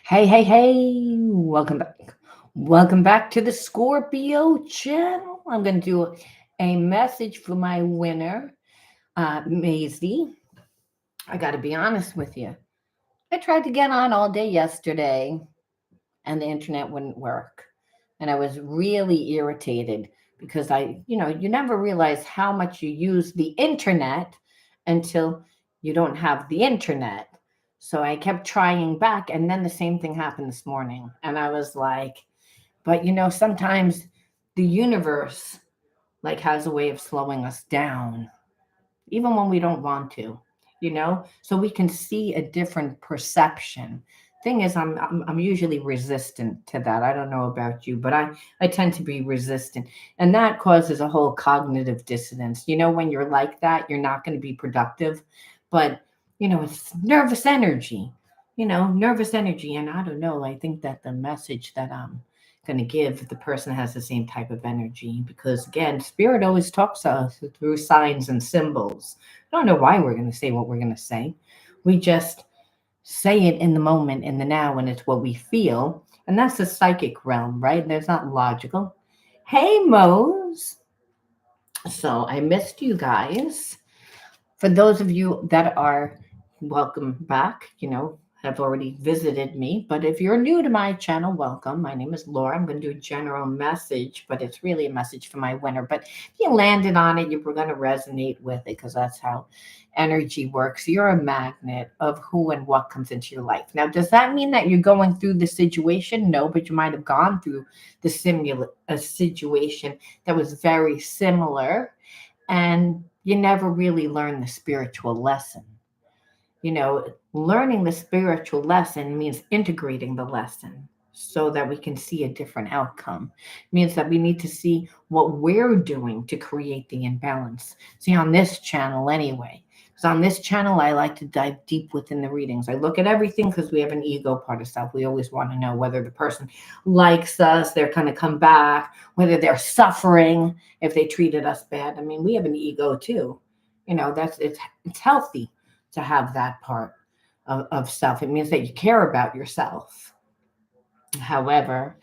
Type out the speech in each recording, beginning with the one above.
Hey, hey, hey, welcome back. Welcome back to the Scorpio channel. I'm going to do a message for my winner, Maisie. I got to be honest with you. I tried to get on all day yesterday and the internet wouldn't work. And I was really irritated because you never realize how much you use the internet until you don't have the internet. So I kept trying back, and then the same thing happened this morning. And I was like, but sometimes the universe has a way of slowing us down, even when we don't want to, so we can see a different perception. Thing is, I'm usually resistant to that. I don't know about you, but I tend to be resistant, and that causes a whole cognitive dissonance. When you're like that, you're not going to be productive. But it's nervous energy. Nervous energy, and I don't know. I think that the message that I'm going to give, the person has the same type of energy, because again, spirit always talks to us through signs and symbols. I don't know why we're going to say what we're going to say. We just say it in the moment, in the now, and it's what we feel. And that's the psychic realm, right? There's not logical. Hey, Mose. So I missed you guys. For those of you that are welcome back, have already visited me. But if you're new to my channel, welcome. My name is Laura. I'm going to do a general message, but it's really a message for my winner. But if you landed on it, you're going to resonate with it, because that's how energy works. You're a magnet of who and what comes into your life. Now, does that mean that you're going through the situation? No, but you might have gone through a situation that was very similar, and you never really learn the spiritual lesson. Learning the spiritual lesson means integrating the lesson so that we can see a different outcome. It means that we need to see what we're doing to create the imbalance. See, on this channel anyway, because on this channel, I like to dive deep within the readings. I look at everything because we have an ego part of self. We always want to know whether the person likes us, they're going to come back, whether they're suffering, if they treated us bad. I mean, we have an ego too. It's healthy to have that part of self. It means that you care about yourself. However,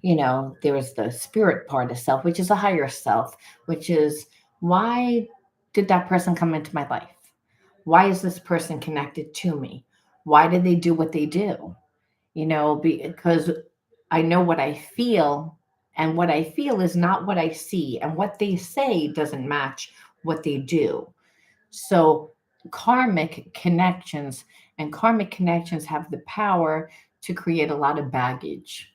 there is the spirit part of self, which is a higher self, which is, why did that person come into my life? Why is this person connected to me? Why did they do what they do? Because I know what I feel, and what I feel is not what I see, and what they say doesn't match what they do. So karmic connections and karmic connections have the power to create a lot of baggage.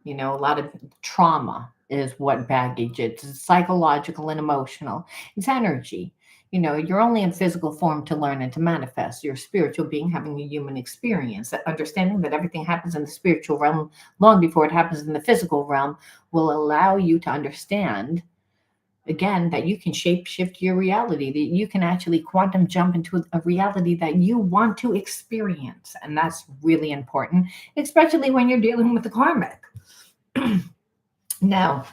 A lot of trauma is what baggage is. It's psychological and emotional. It's energy. You're only in physical form to learn and to manifest. You're a spiritual being having a human experience. That understanding that everything happens in the spiritual realm long before it happens in the physical realm will allow you to understand, again, that you can shape shift your reality, that you can actually quantum jump into a reality that you want to experience. And that's really important, especially when you're dealing with the karmic. Now,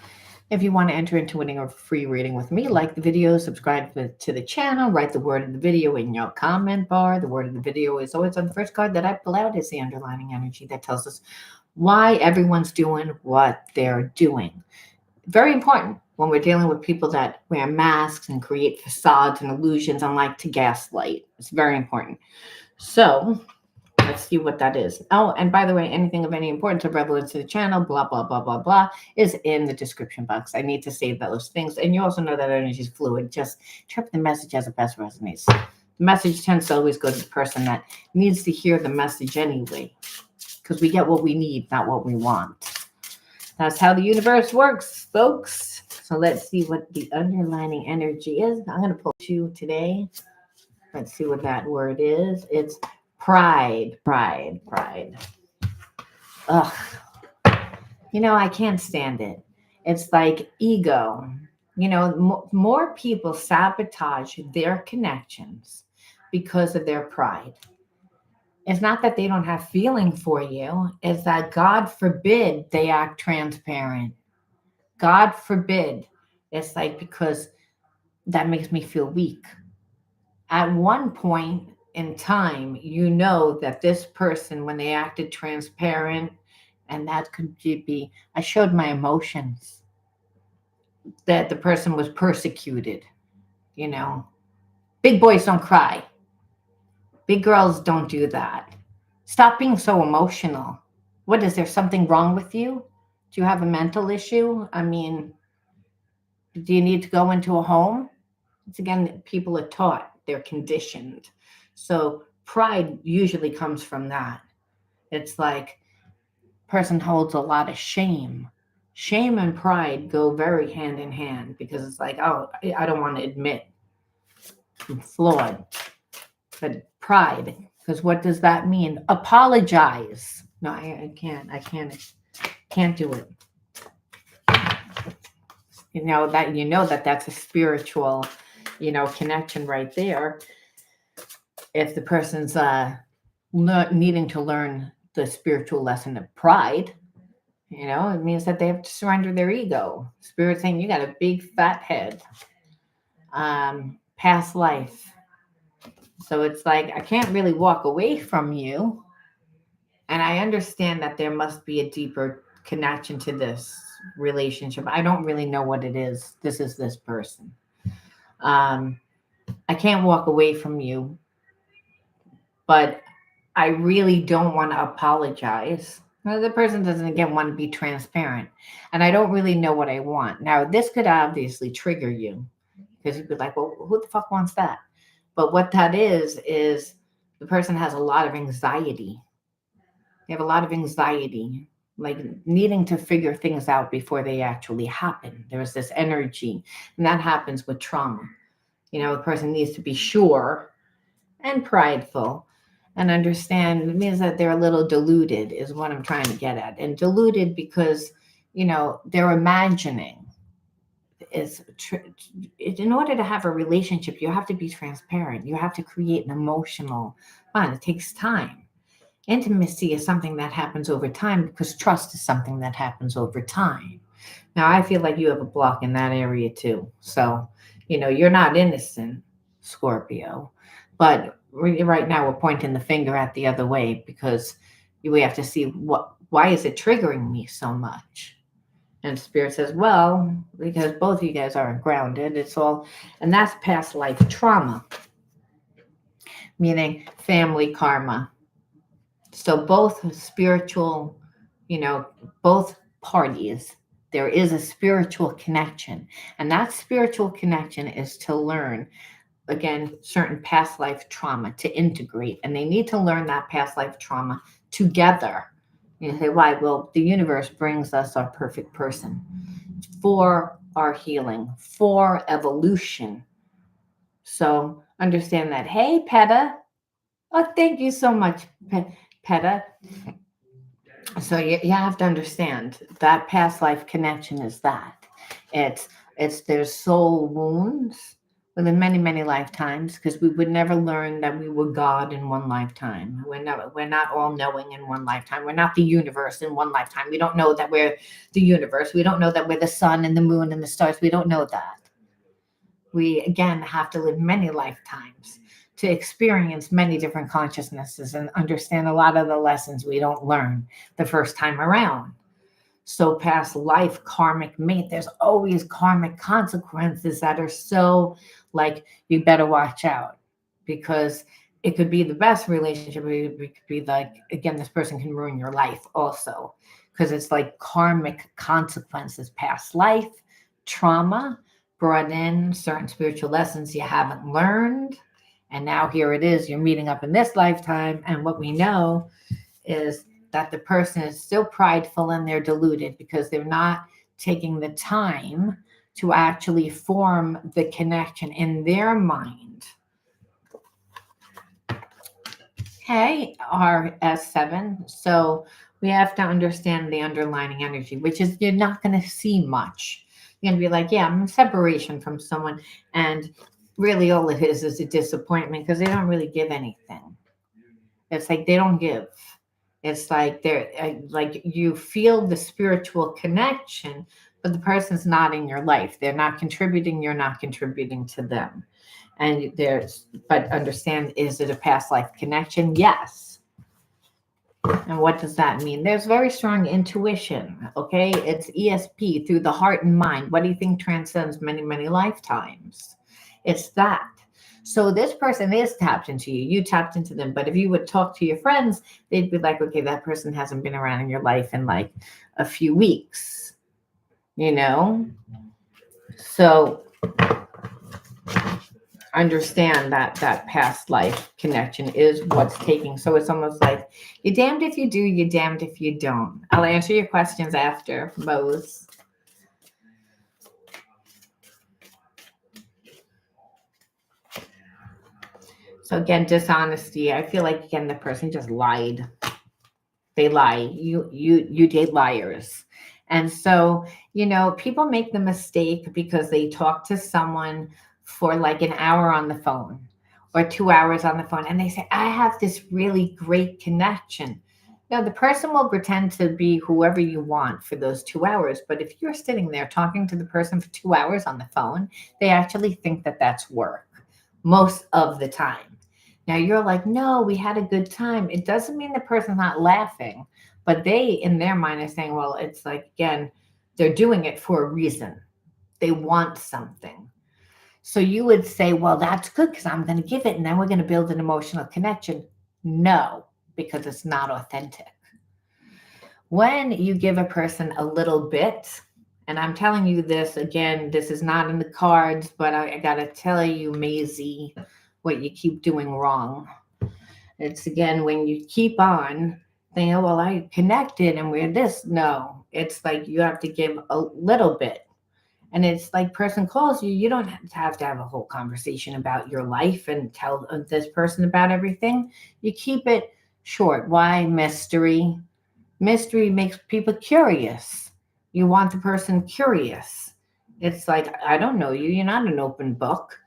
if you want to enter into winning a free reading with me, like the video, subscribe to the channel, write the word of the video in your comment bar. The word of the video is always on the first card that I pull out. Is the underlining energy that tells us why everyone's doing what they're doing. Very important when we're dealing with people that wear masks and create facades and illusions and like to gaslight. It's very important. So let's see what that is. Oh, and by the way, anything of any importance or relevance to the channel, blah, blah, blah, blah, blah, is in the description box. I need to say those things. And you also know that energy is fluid. Just interpret the message as it best resonates. The message tends to always go to the person that needs to hear the message anyway, because we get what we need, not what we want. That's how the universe works, folks. So let's see what the underlining energy is. I'm going to pull two today. Let's see what that word is. It's pride, pride, pride. Ugh. I can't stand it. It's like ego. More people sabotage their connections because of their pride. It's not that they don't have feeling for you. It's that, God forbid, they act transparent. God forbid. It's like, because that makes me feel weak. At one point, in time, you know that this person, when they acted transparent, and that could be, I showed my emotions, that the person was persecuted, you know. Big boys don't cry. Big girls don't do that. Stop being so emotional. What is there something wrong with you? Do you have a mental issue? I mean, do you need to go into a home? It's again, people are taught, they're conditioned. So pride usually comes from that. It's like person holds a lot of shame. Shame and pride go very hand in hand because it's like, oh, I don't want to admit I'm flawed. But pride, because what does that mean? Apologize. No, I can't do it. That that's a spiritual, connection right there. If the person's needing to learn the spiritual lesson of pride, it means that they have to surrender their ego. Spirit saying you got a big fat head. Past life. So it's like, I can't really walk away from you. And I understand that there must be a deeper connection to this relationship. I don't really know what it is. This is this person. I can't walk away from you, but I really don't want to apologize. Now, the person doesn't, again, want to be transparent. And I don't really know what I want. Now, this could obviously trigger you because you'd be like, well, who the fuck wants that? But what that is the person has a lot of anxiety. They have a lot of anxiety, like needing to figure things out before they actually happen. There's this energy, and that happens with trauma. The person needs to be sure and prideful and understand. It means that they're a little deluded is what I'm trying to get at. And deluded because, they're imagining. In order to have a relationship, you have to be transparent. You have to create an emotional bond. It takes time. Intimacy is something that happens over time because trust is something that happens over time. Now, I feel like you have a block in that area too. So, you're not innocent, Scorpio. But right now we're pointing the finger at the other way because we have to see why is it triggering me so much? And Spirit says, well, because both of you guys aren't grounded. And that's past life trauma, meaning family karma. So both spiritual, both parties, there is a spiritual connection. And that spiritual connection is to learn, again, certain past life trauma to integrate. And they need to learn that past life trauma together. You say, why? Well, the universe brings us our perfect person for our healing, for evolution. So understand that. Hey, Peta. Oh, thank you so much, Peta. So you have to understand that past life connection is that. It's there's soul wounds within many, many lifetimes, because we would never learn that we were God in one lifetime. We're not all knowing in one lifetime. We're not the universe in one lifetime. We don't know that we're the universe. We don't know that we're the sun and the moon and the stars. We don't know that. We, again, have to live many lifetimes to experience many different consciousnesses and understand a lot of the lessons we don't learn the first time around. So past life, karmic mate, there's always karmic consequences that are so like, you better watch out, because it could be the best relationship. It could be like, again, this person can ruin your life also, because it's like karmic consequences, past life, trauma, brought in certain spiritual lessons you haven't learned. And now here it is, you're meeting up in this lifetime. And what we know is that the person is still prideful and they're deluded because they're not taking the time to actually form the connection in their mind. Okay, RS7. So we have to understand the underlying energy, which is you're not going to see much. You're going to be like, yeah, I'm in separation from someone. And really all it is a disappointment because they don't really give anything. It's like they don't give. It's like like you feel the spiritual connection, but the person's not in your life. They're not contributing. You're not contributing to them. And but understand, is it a past life connection? Yes. And what does that mean? There's very strong intuition, okay? It's ESP, through the heart and mind. What do you think transcends many, many lifetimes? It's that. So this person is tapped into you. You tapped into them. But if you would talk to your friends, they'd be like, okay, that person hasn't been around in your life in like a few weeks, you know? So understand that that past life connection is what's taking. So it's almost like you're damned if you do, you're damned if you don't. I'll answer your questions after, Mose. So again, dishonesty. I feel like again the person just lied. They lie. You date liars. And so, you know, people make the mistake because they talk to someone for like an hour on the phone or 2 hours on the phone, and they say, I have this really great connection. Now, the person will pretend to be whoever you want for those 2 hours. But if you're sitting there talking to the person for 2 hours on the phone, they actually think that that's work most of the time. Now you're like, no, we had a good time. It doesn't mean the person's not laughing, but they, in their mind, are saying, well, it's like, again, they're doing it for a reason. They want something. So you would say, well, that's good because I'm going to give it and then we're going to build an emotional connection. No, because it's not authentic. When you give a person a little bit, and I'm telling you this again, this is not in the cards, but I got to tell you, Maisie, what you keep doing wrong. It's again, when you keep on thinking, oh, well, I connected and we're this. No, it's like you have to give a little bit. And it's like person calls you, you don't have to have a whole conversation about your life and tell this person about everything. You keep it short. Why? Mystery. Mystery makes people curious. You want the person curious. It's like, I don't know you. You're not an open book.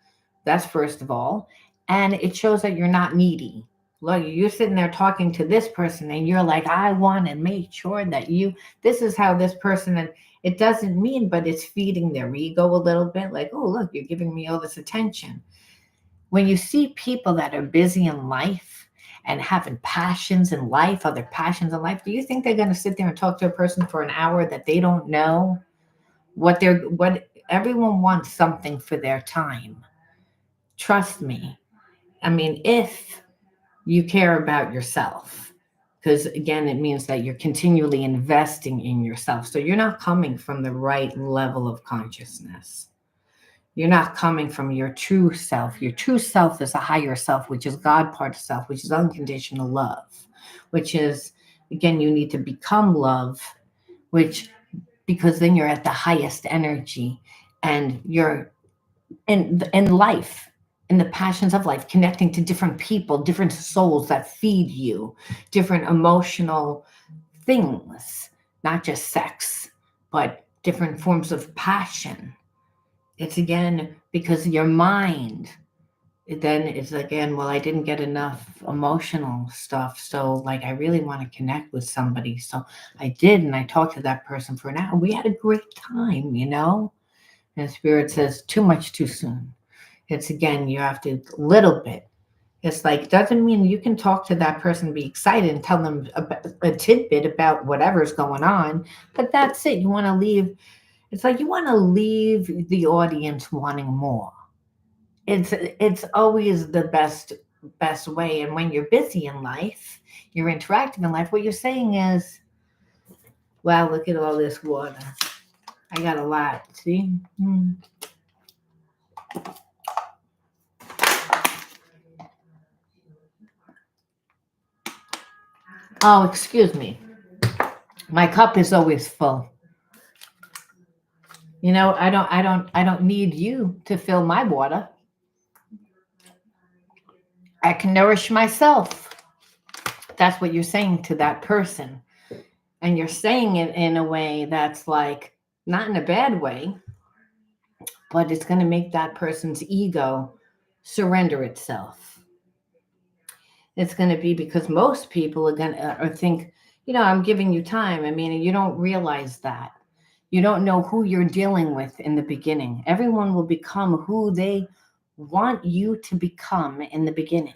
That's first of all. And it shows that you're not needy. Look, you're sitting there talking to this person and you're like, I want to make sure that this is how this person, and it doesn't mean, but it's feeding their ego a little bit. Like, oh, look, you're giving me all this attention. When you see people that are busy in life and having passions in life, other passions in life, do you think they're going to sit there and talk to a person for an hour that they don't know what everyone wants something for their time? Trust me. I mean, if you care about yourself, because again, it means that you're continually investing in yourself. So you're not coming from the right level of consciousness. You're not coming from your true self. Your true self is a higher self, which is God part of self, which is unconditional love, which is, again, you need to become love, because then you're at the highest energy and you're in life, in the passions of life, connecting to different people, different souls that feed you, different emotional things, not just sex, but different forms of passion. It's again because your mind, then it's again, well, I didn't get enough emotional stuff. So like, I really want to connect with somebody. So I did. And I talked to that person for an hour. We had a great time, you know? And Spirit says too much too soon. It's again, you have to little bit. It's like, doesn't mean you can talk to that person, be excited and tell them a tidbit about whatever's going on, but that's it. You want to leave. It's like you want to leave the audience wanting more. It's always the best way. And when you're busy in life, you're interactive in life, what you're saying is, wow, look at all this water. I got a lot. See? Oh, excuse me. My cup is always full. You know, I don't need you to fill my water. I can nourish myself. That's what you're saying to that person. And you're saying it in a way that's like, not in a bad way, but it's going to make that person's ego surrender itself. It's going to be because most people are going to think, you know, I'm giving you time. I mean, you don't realize that. You don't know who you're dealing with in the beginning. Everyone will become who they want you to become in the beginning.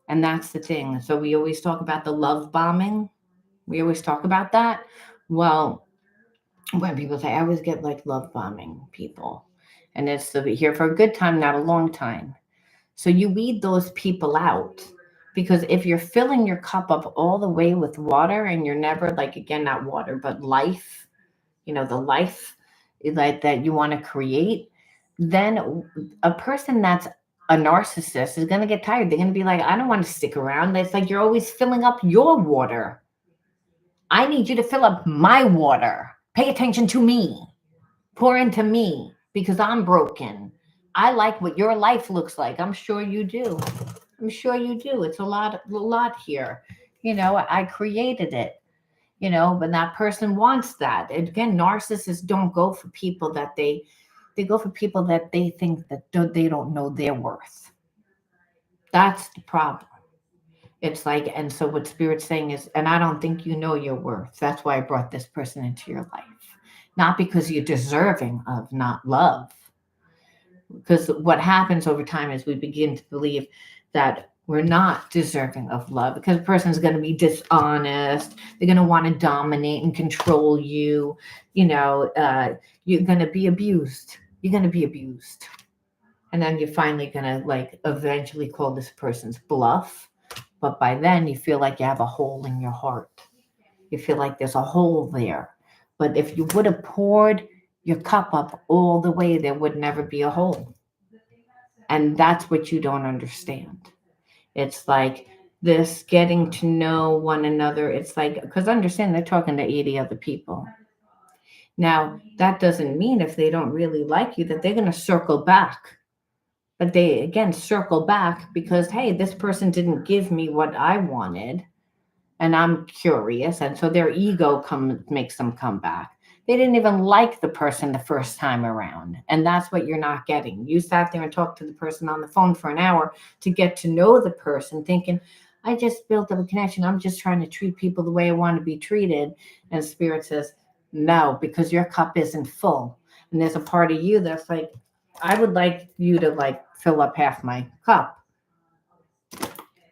And that's the thing. So we always talk about the love bombing. We always talk about that. Well, when people say, I always get like love bombing people. And it's here for a good time, not a long time. So you weed those people out, because if you're filling your cup up all the way with water and you're never, like, again, not water, but life, the life like that you want to create, then a person that's a narcissist is going to get tired. They're going to be like, I don't want to stick around. It's like you're always filling up your water. I need you to fill up my water. Pay attention to me. Pour into me, because I'm broken. I like what your life looks like. I'm sure you do. I'm sure you do. It's a lot here. I created it. But that person wants that. And again, narcissists don't go for people that they go for people that they think that they don't know their worth. That's the problem. It's like, and so what Spirit's saying is, and I don't think you know your worth. That's why I brought this person into your life. Not because you're deserving of not love. Because what happens over time is we begin to believe that we're not deserving of love, because a person's going to be dishonest. They're going to want to dominate and control you. You're going to be abused. You're going to be abused. And then you're finally going to, like, eventually call this person's bluff. But by then you feel like you have a hole in your heart. You feel like there's a hole there. But if you would have poured your cup up all the way, there would never be a hole. And that's what you don't understand. It's like this getting to know one another. It's like, because understand, they're talking to 80 other people. Now, that doesn't mean if they don't really like you that they're going to circle back. But they, again, circle back because, hey, this person didn't give me what I wanted. And I'm curious. And so their ego makes them come back. They didn't even like the person the first time around. And that's what you're not getting. You sat there and talked to the person on the phone for an hour to get to know the person, thinking, I just built up a connection. I'm just trying to treat people the way I want to be treated. And Spirit says, no, because your cup isn't full. And there's a part of you that's like, I would like you to, like, fill up half my cup,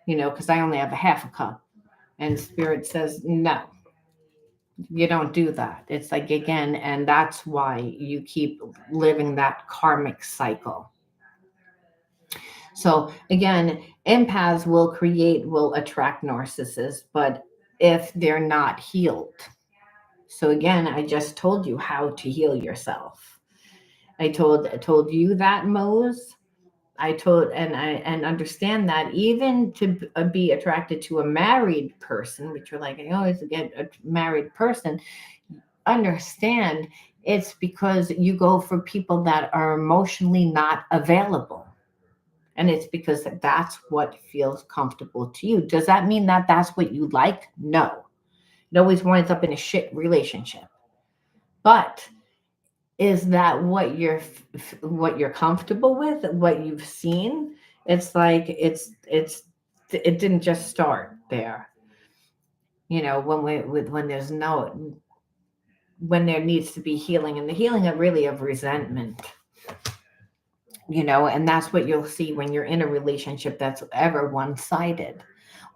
because I only have a half a cup. And Spirit says, no, you don't do that. It's like, again, and that's why you keep living that karmic cycle. So again, empaths will attract narcissists, but if they're not healed. So again, I just told you how to heal yourself. I told you that, Mose. I told, and understand that even to be attracted to a married person, which you're like, I always get a married person, understand it's because you go for people that are emotionally not available. And it's because that's what feels comfortable to you. Does that mean that that's what you like? No. It always winds up in a shit relationship. But is that what you're comfortable with, what you've seen? It's like it didn't just start there. When there needs to be healing, and the healing of really of resentment, and that's what you'll see when you're in a relationship that's ever one-sided,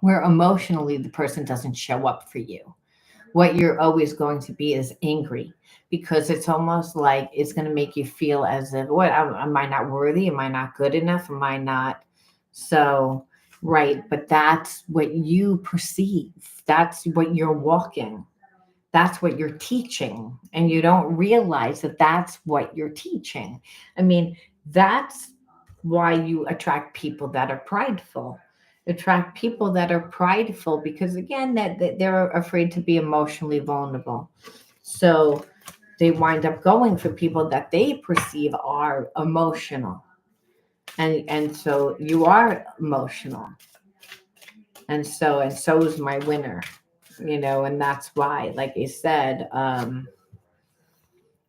where emotionally the person doesn't show up for you. What you're always going to be is angry, because it's almost like it's going to make you feel as if, what, am I not worthy? Am I not good enough? Am I not so right? But that's what you perceive. That's what you're walking. That's what you're teaching. And you don't realize that that's what you're teaching. I mean, that's why you attract people that are prideful. Attract people that are prideful because, again, that they're afraid to be emotionally vulnerable. So they wind up going for people that they perceive are emotional. And so you are emotional. And so is my winner, and that's why, like I said, and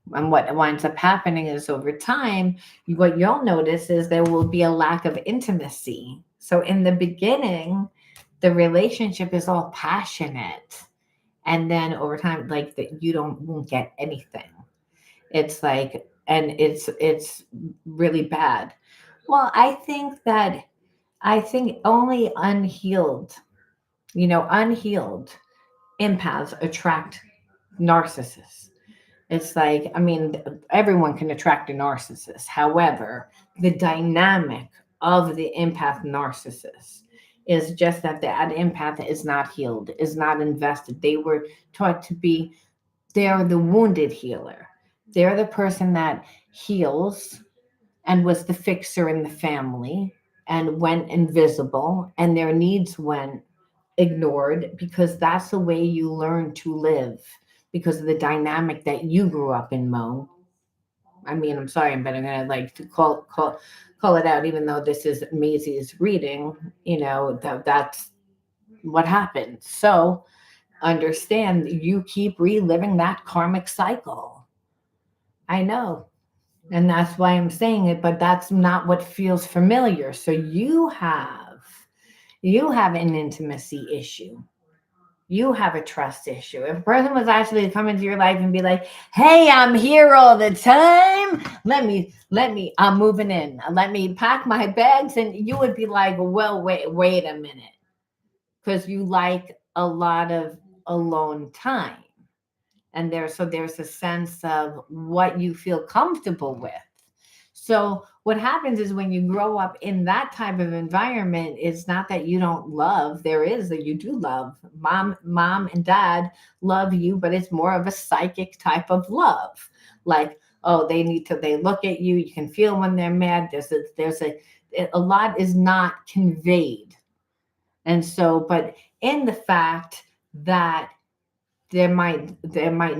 what winds up happening is over time, what you'll notice is there will be a lack of intimacy. So in the beginning, the relationship is all passionate. And then over time, like that, you won't get anything. It's like, and it's really bad. Well, I think only unhealed empaths attract narcissists. It's like, I mean, everyone can attract a narcissist. However, the dynamic of the empath narcissist is just that that empath is not healed, is not invested. They were taught to be, they're the wounded healer. They're the person that heals and was the fixer in the family and went invisible and their needs went ignored because that's the way you learn to live because of the dynamic that you grew up in, Mo. I mean, I'm sorry, but I'm gonna like to call it out, even though this is Maisie's reading. That's what happened. So understand that you keep reliving that karmic cycle. I know. And that's why I'm saying it, but that's not what feels familiar. So you have an intimacy issue. You have a trust issue. If a person was actually to come into your life and be like, "Hey, I'm here all the time. I'm moving in. Let me pack my bags," and you would be like, "Well, wait a minute," because you like a lot of alone time, and there's a sense of what you feel comfortable with. So what happens is when you grow up in that type of environment, it's not that you don't love. There is that you do love. Mom and dad love you, but it's more of a psychic type of love. Like, oh, they look at you, you can feel when they're mad. A lot is not conveyed. And so, but in the fact that there might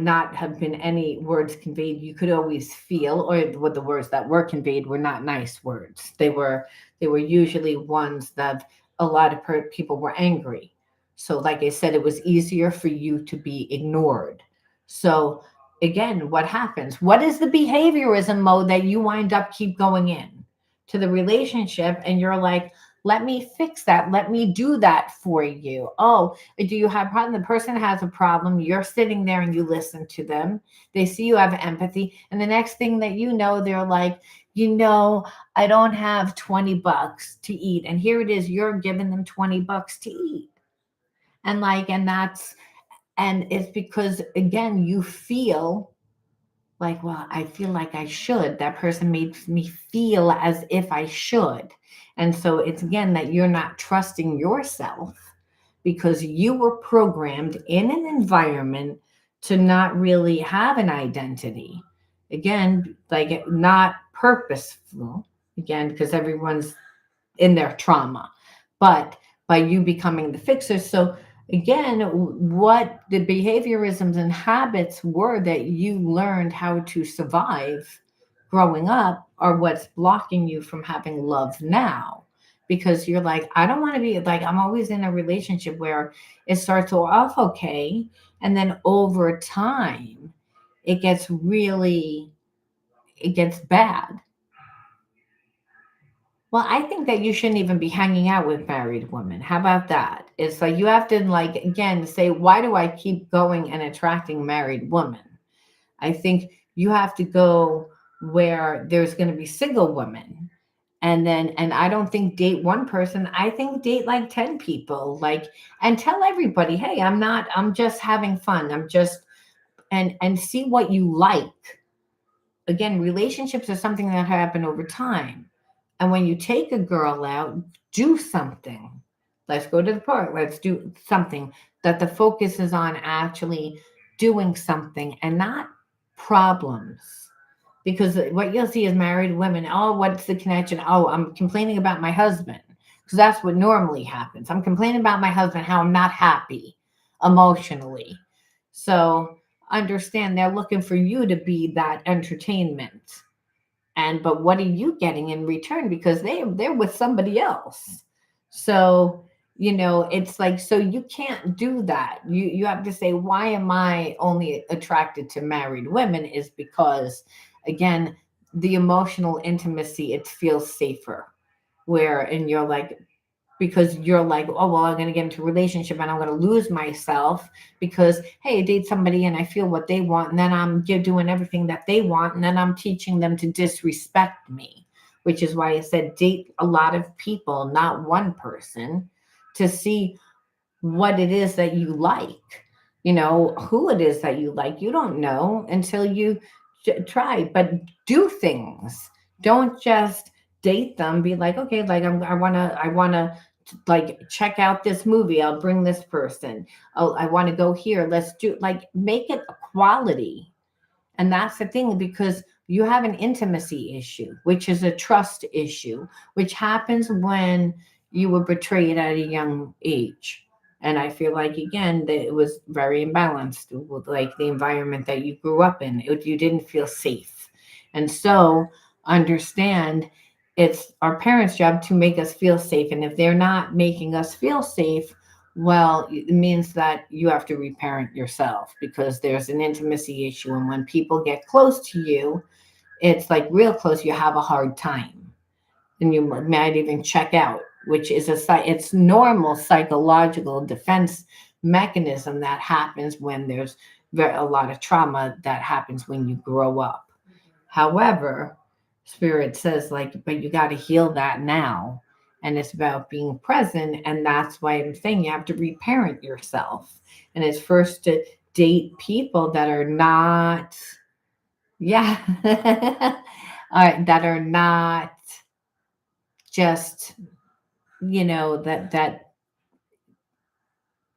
not have been any words conveyed, you could always feel, or what the words that were conveyed were not nice words. They were usually ones that a lot of people were angry. So like I said, it was easier for you to be ignored. So again, what happens? What is the behaviorism mode that you wind up keep going in to the relationship, and you're like, let me fix that, let me do that for you. Oh, do you have a problem? The person has a problem. You're sitting there and you listen to them. They see you have empathy. And the next thing that you know, they're like, I don't have $20 to eat. And here it is, you're giving them $20 to eat. And it's because, again, you feel like, well, I feel like I should. That person makes me feel as if I should. And so it's again that you're not trusting yourself because you were programmed in an environment to not really have an identity. Again, like not purposeful, again, because everyone's in their trauma, but by you becoming the fixer. So again, what the behaviorisms and habits were that you learned how to survive growing up are what's blocking you from having love now. Because you're like, I don't want to be like, I'm always in a relationship where it starts off okay. And then over time, it gets bad. Well, I think that you shouldn't even be hanging out with married women. How about that? It's like you have to like again say, why do I keep going and attracting married women? I think you have to go where there's going to be single women. And I don't think date one person. I think date like 10 people, like, and tell everybody, hey, I'm just having fun. And see what you like. Again, relationships are something that happen over time. And when you take a girl out, do something. Let's go to the park. Let's do something that the focus is on actually doing something and not problems. Because what you'll see is married women, oh, what's the connection? Oh, I'm complaining about my husband. Because that's what normally happens. I'm complaining about my husband, how I'm not happy emotionally. So understand they're looking for you to be that entertainment. But what are you getting in return? Because they're with somebody else. So it's like, so you can't do that. You have to say, why am I only attracted to married women? Is because again, the emotional intimacy, it feels safer. And you're like, because you're like, oh, well, I'm going to get into a relationship and I'm going to lose myself because, hey, I date somebody and I feel what they want. And then I'm doing everything that they want. And then I'm teaching them to disrespect me. which is why I said date a lot of people, not one person, to see what it is that you like, who it is that you like. You don't know until you try, but do things. Don't just date them. Be like, okay, like I want to like check out this movie. I'll bring this person. Oh, I want to go here. Let's do, like, make it a quality. And that's the thing, because you have an intimacy issue, which is a trust issue, which happens when you were betrayed at a young age. And I feel like, again, that it was very imbalanced with like the environment that you grew up in. You didn't feel safe. And so understand, it's our parents' job to make us feel safe. And if they're not making us feel safe, well, it means that you have to reparent yourself, because there's an intimacy issue. And when people get close to you, it's like real close, you have a hard time. And you might even check out, which is it's normal psychological defense mechanism that happens when there's a lot of trauma that happens when you grow up. However, Spirit says, like, but you got to heal that now. And it's about being present. And that's why I'm saying you have to reparent yourself. And it's first to date people that are not, yeah, that are not just, that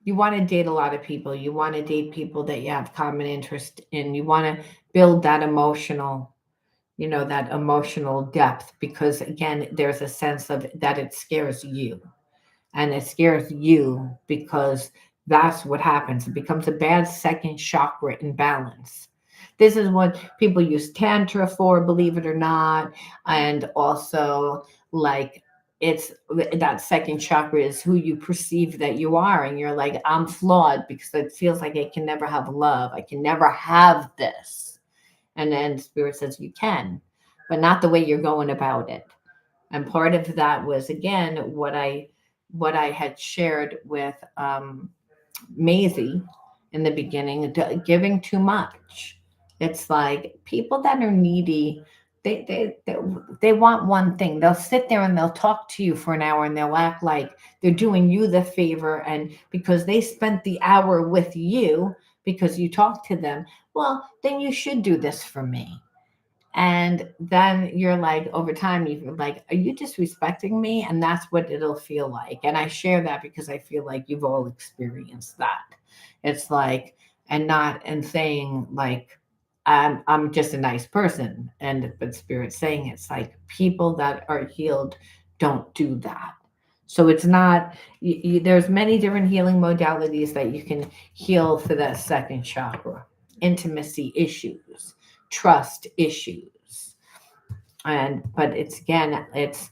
you want to date a lot of people. You want to date people that you have common interest in. You want to build that emotional depth, because again, there's a sense of that it scares you. And it scares you because that's what happens. It becomes a bad second chakra imbalance. This is what people use Tantra for, believe it or not. And also, like, it's that second chakra is who you perceive that you are. And you're like, I'm flawed because it feels like I can never have love. I can never have this. And then Spirit says you can, but not the way you're going about it. And part of that was, again, what I had shared with Maisie in the beginning, giving too much. It's like people that are needy, they want one thing. They'll sit there and they'll talk to you for an hour and they'll act like they're doing you the favor. And because they spent the hour with you, because you talked to them, well, then you should do this for me. And then you're like, over time, you're like, are you disrespecting me? And that's what it'll feel like. And I share that because I feel like you've all experienced that. It's like, and saying like, I'm just a nice person. But Spirit saying, it's like people that are healed don't do that. So it's not, there's many different healing modalities that you can heal for that second chakra: intimacy issues, trust issues. But it's, again, it's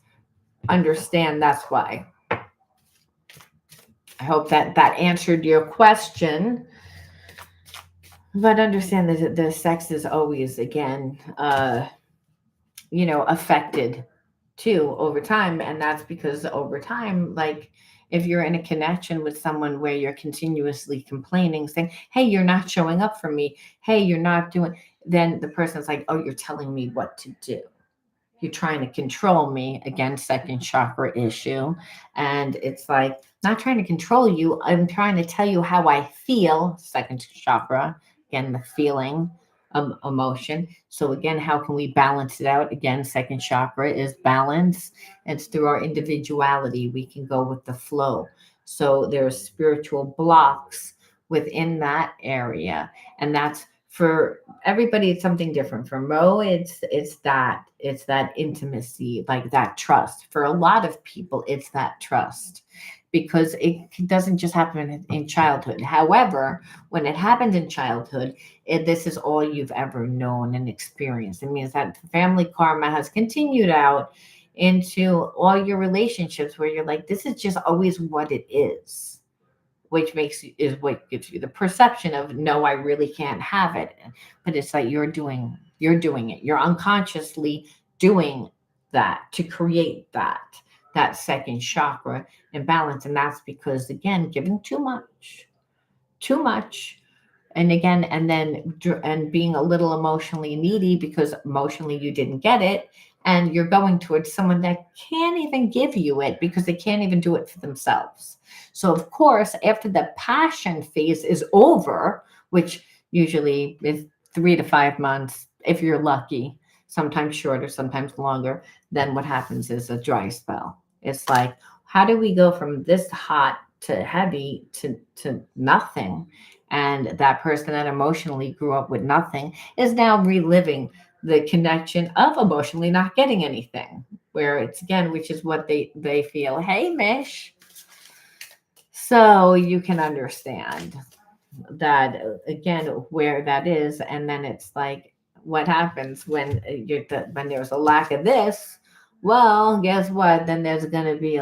understand that's why. I hope that answered your question. But understand that the sex is always, again, affected too over time. And that's because over time, like, if you're in a connection with someone where you're continuously complaining, saying, hey, you're not showing up for me, hey, you're not doing, then the person's like, oh, you're telling me what to do. You're trying to control me. Again, second chakra issue. And it's like, not trying to control you. I'm trying to tell you how I feel. Second chakra. Again, the feeling, emotion. So again, how can we balance it out? Again, second chakra is balance. It's through our individuality. We can go with the flow. So there's spiritual blocks within that area. And that's, for everybody, it's something different. For Mo, it's that intimacy, like that trust. For a lot of people, it's that trust, because it doesn't just happen in childhood. However, when it happens in childhood, this is all you've ever known and experienced. It means that family karma has continued out into all your relationships, where you're like, this is just always what it is, which is what gives you the perception of, no, I really can't have it. But it's like you're doing it. You're unconsciously doing that to create that second chakra imbalance. And that's because, again, giving too much. And again, and being a little emotionally needy because emotionally you didn't get it. And you're going towards someone that can't even give you it because they can't even do it for themselves. So, of course, after the passion phase is over, which usually is 3 to 5 months, if you're lucky, sometimes shorter, sometimes longer, then what happens is a dry spell. It's like, how do we go from this hot to heavy to nothing? And that person that emotionally grew up with nothing is now reliving the connection of emotionally not getting anything, where it's again, which is what they feel. Hey, Mish. So you can understand that again where that is, and then it's like, what happens when when there's a lack of this? Well, guess what? Then there's going to be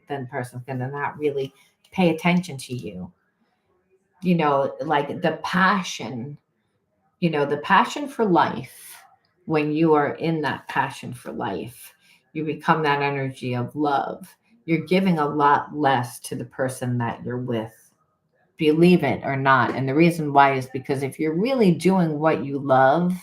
then person's going to not really pay attention to you. Like the passion for life. When you are in that passion for life, you become that energy of love. You're giving a lot less to the person that you're with, believe it or not. And the reason why is because if you're really doing what you love,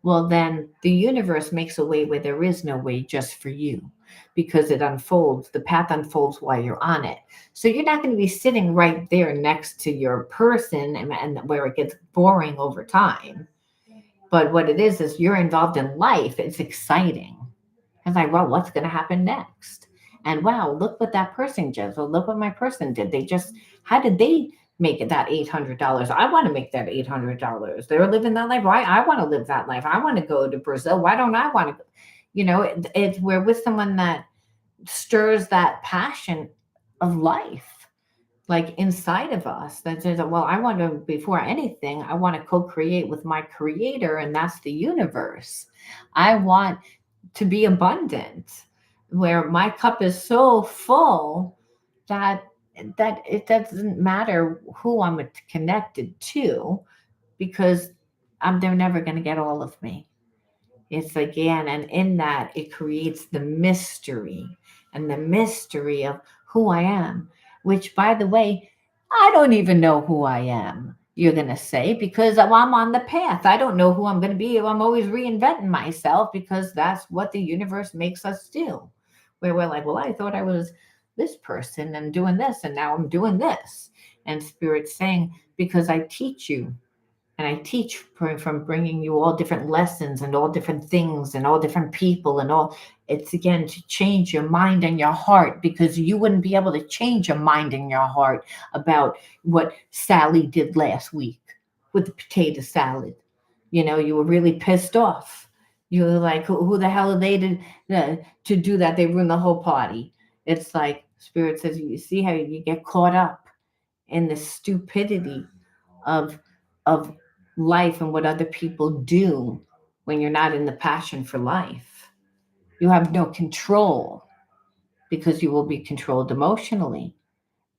well, then the universe makes a way where there is no way just for you, because the path unfolds while you're on it. So you're not going to be sitting right there next to your person, and where it gets boring over time. But what it is you're involved in life. It's exciting. It's like, well, what's going to happen next? And wow, look what that person did. Well, look what my person did. How did they make it that $800? I want to make that $800. They're living that life. Why? I want to live that life. I want to go to Brazil. Why don't I want to? We're with someone that stirs that passion of life like inside of us that says, well, I want to, before anything, I want to co-create with my creator, and that's the universe. I want to be abundant, where my cup is so full that it doesn't matter who I'm connected to, because they're never going to get all of me. It's again, and in that it creates the mystery, and the mystery of who I am, which, by the way, I don't even know who I am. You're going to say, because I'm on the path. I don't know who I'm going to be. I'm always reinventing myself, because that's what the universe makes us do. Where we're like, well, I thought I was this person and doing this, and now I'm doing this. And Spirit's saying, because I teach you, and I teach from bringing you all different lessons and all different things and all different people and all. It's again to change your mind and your heart, because you wouldn't be able to change your mind and your heart about what Sally did last week with the potato salad. You were really pissed off. You were like, who the hell are they to do that? They ruin the whole party. It's like Spirit says, you see how you get caught up in the stupidity of of life and what other people do when you're not in the passion for life. You have no control, because you will be controlled emotionally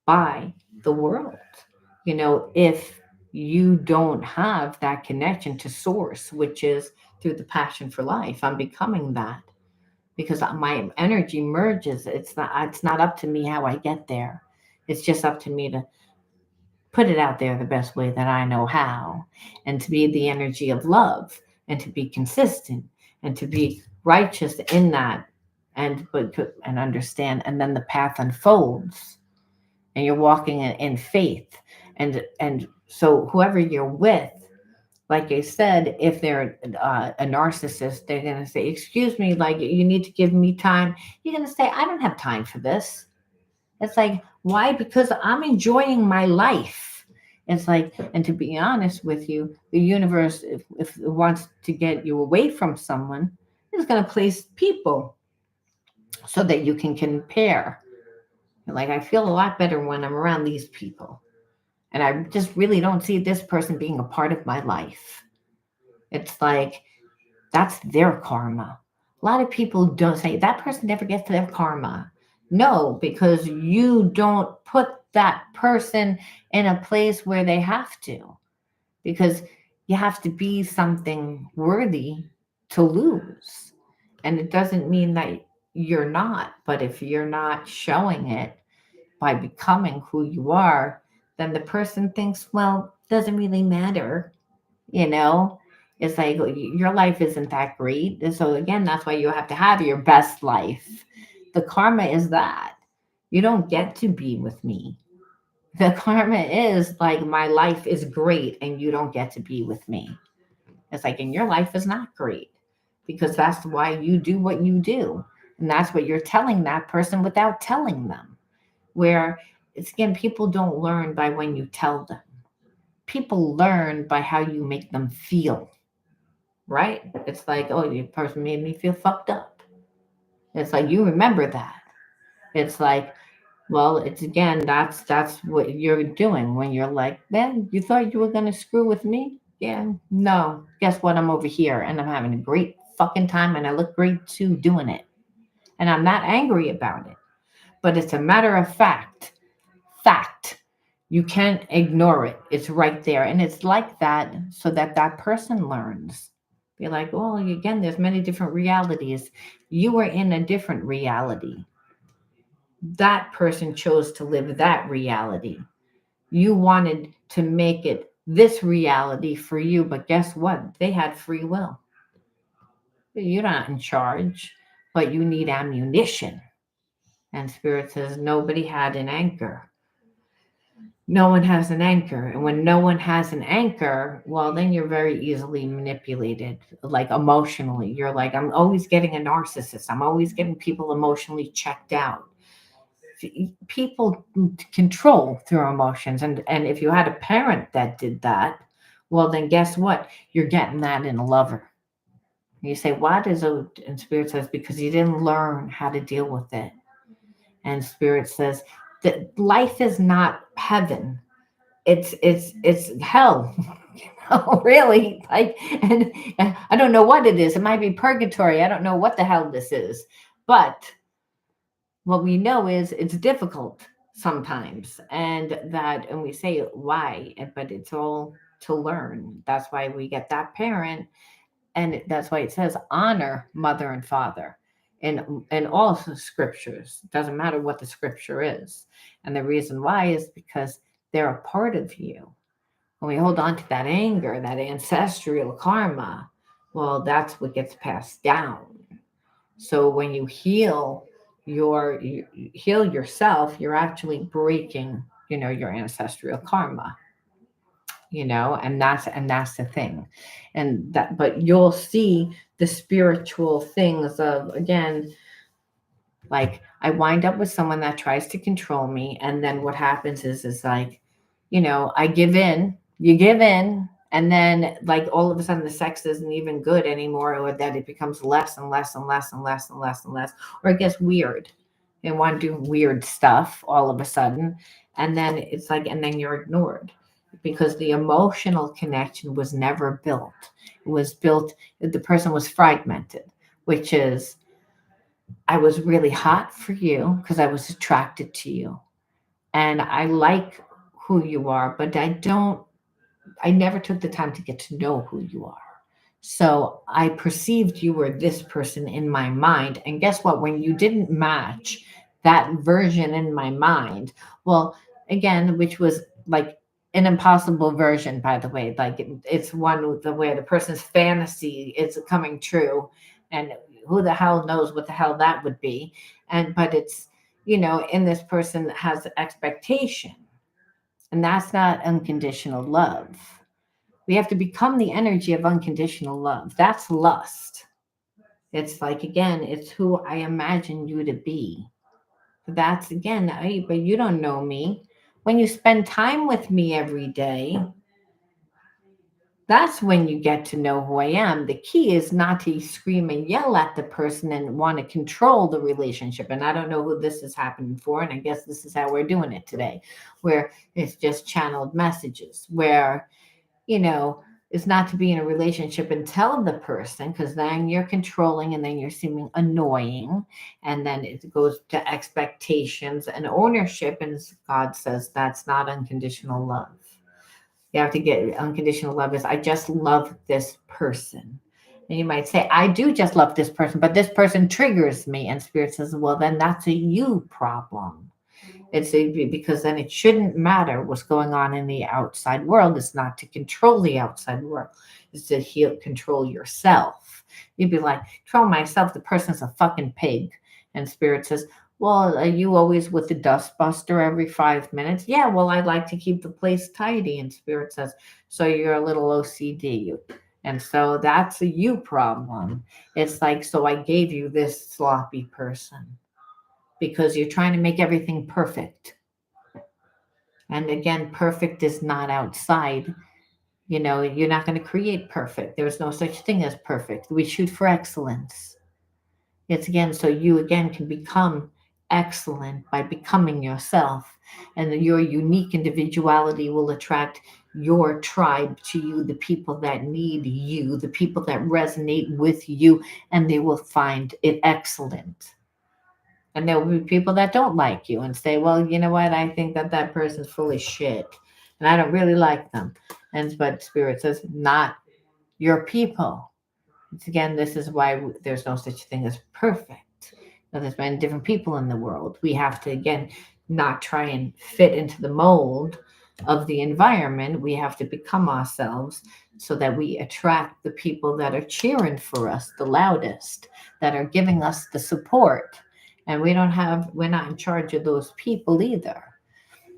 by the world. If you don't have that connection to source, which is through the passion for life, I'm becoming that, because my energy merges. It's not up to me how I get there. It's just up to me to put it out there the best way that I know how, and to be the energy of love, and to be consistent, and to be righteous in that, and understand, and then the path unfolds, and you're walking in faith, and so whoever you're with, like I said, if they're a narcissist, they're going to say, excuse me, like, you need to give me time. You're going to say, I don't have time for this. It's like, why? Because I'm enjoying my life. It's like, and to be honest with you, the universe, if it wants to get you away from someone, is going to place people so that you can compare. Like, I feel a lot better when I'm around these people. And I just really don't see this person being a part of my life. It's like, that's their karma. A lot of people don't say that person never gets to their karma. No, because you don't put that person in a place where they have to, because you have to be something worthy to lose. And it doesn't mean that you're not, but if you're not showing it by becoming who you are, then the person thinks, well, doesn't really matter, you know? It's like your life isn't that great. And so again, that's why you have to have your best life. The karma is that you don't get to be with me. The karma is like my life is great and you don't get to be with me. It's like, and your life is not great because that's why you do what you do. And that's what you're telling that person without telling them. Where it's again, people don't learn by when you tell them. People learn by how you make them feel, right? It's like, oh, your person made me feel fucked up. It's like you remember that. It's like, well, it's again, that's what you're doing when you're like, man, you thought you were gonna screw with me? Yeah, no. Guess what? I'm over here and I'm having a great fucking time and I look great too doing it. And I'm not angry about it. But it's a matter of fact. Fact. You can't ignore it. It's right there. And it's like that so that that person learns. Be like, well, again, there's many different realities. You were in a different reality. That person chose to live that reality. You wanted to make it this reality for you, but guess what? They had free will. You're not in charge, but you need ammunition. And Spirit says nobody had an anchor. No one has an anchor. And when no one has an anchor, well, then you're very easily manipulated, like emotionally. You're like, I'm always getting a narcissist. I'm always getting people emotionally checked out. People control through emotions. And if you had a parent that did that, well, then guess what? You're getting that in a lover. You say, what is it? And Spirit says, because you didn't learn how to deal with it. And Spirit says that life is not heaven. It's hell. Really. Like, and I don't know what it is. It might be purgatory. I don't know what the hell this is. But what we know is it's difficult sometimes. And we say why, but it's all to learn. That's why we get that parent. And that's why it says honor mother and father in all scriptures. It doesn't matter what the scripture is. And the reason why is because they're a part of you. When we hold on to that anger, that ancestral karma, well, that's what gets passed down. So when you heal yourself, you're actually breaking, your ancestral karma, and that's the thing. And that, but you'll see the spiritual things of, again, like I wind up with someone that tries to control me, and then what happens is like, I give in, you give in, and then like all of a sudden the sex isn't even good anymore, or that it becomes less and less and less and less and less and less, or it gets weird. They want to do weird stuff all of a sudden, and then it's like, and then you're ignored because the emotional connection was never built. It was built, the person was fragmented, which is, I was really hot for you because I was attracted to you. And I like who you are, but I never took the time to get to know who you are. So I perceived you were this person in my mind. And guess what? When you didn't match that version in my mind, well, again, which was like an impossible version, by the way, like it's one with the where the person's fantasy is coming true. And who the hell knows what the hell that would be. But it's, in this person has expectation. And that's not unconditional love. We have to become the energy of unconditional love. That's lust. It's like, again, it's who I imagine you to be. That's again, but you don't know me. When you spend time with me every day, that's when you get to know who I am. The key is not to scream and yell at the person and want to control the relationship. And I don't know who this is happening for. And I guess this is how we're doing it today, where it's just channeled messages, where, it's not to be in a relationship and tell the person, because then you're controlling and then you're seeming annoying. And then it goes to expectations and ownership. And God says that's not unconditional love. You have to get unconditional love is, I just love this person. And you might say, I do just love this person, but this person triggers me. And Spirit says, well, then that's a you problem. Because then it shouldn't matter what's going on in the outside world. It's not to control the outside world. It's to control yourself. You'd be like, control myself. The person's a fucking pig. And Spirit says, well, are you always with the dustbuster every 5 minutes? Yeah, well, I like to keep the place tidy. And Spirit says, so you're a little OCD. And so that's a you problem. It's like, so I gave you this sloppy person because you're trying to make everything perfect. And again, perfect is not outside. You're not going to create perfect. There's no such thing as perfect. We shoot for excellence. It's again, so you again can become excellent by becoming yourself. And your unique individuality will attract your tribe to you, the people that need you, the people that resonate with you, and they will find it excellent. And there will be people that don't like you and say, well, you know what? I think that that person's full of shit and I don't really like them. But Spirit says, not your people. It's again, this is why there's no such thing as perfect. There's many different people in the world. We have to, again, not try and fit into the mold of the environment. We have to become ourselves so that we attract the people that are cheering for us the loudest, that are giving us the support. And we're not in charge of those people either.